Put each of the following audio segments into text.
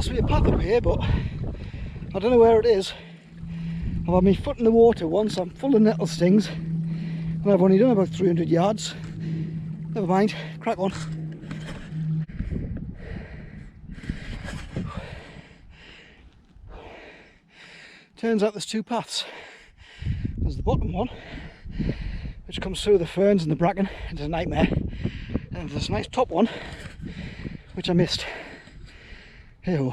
supposed to be a path up here, but I don't know where it is. I've had my foot in the water once, I'm full of nettle stings, and I've only done about 300 yards. Never mind, crack on. Turns out there's two paths. There's the bottom one, which comes through the ferns and the bracken, it's a nightmare. And there's a nice top one, which I missed. Hey-ho.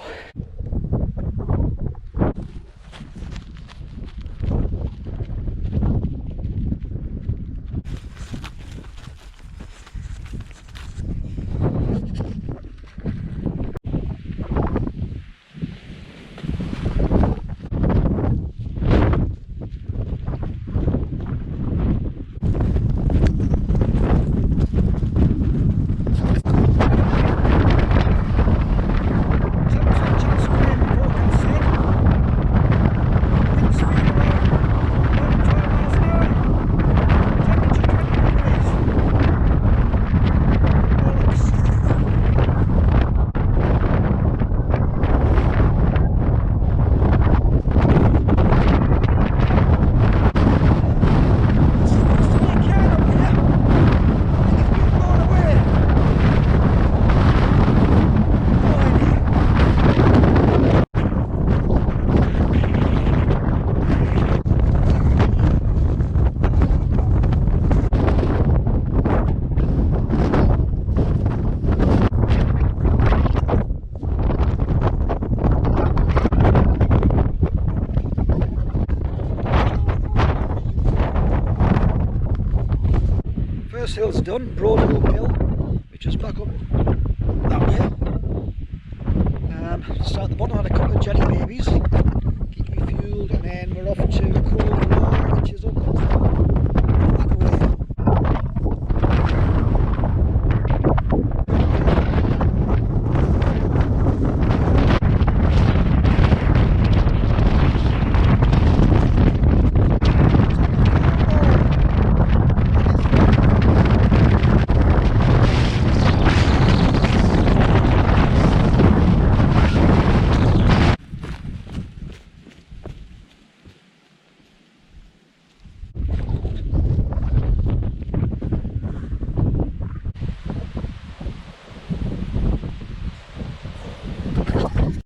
First hill's done, broad uphill, which is back up that way. Start at the bottom, had a couple of jelly babies, keep me fueled, and then we're off to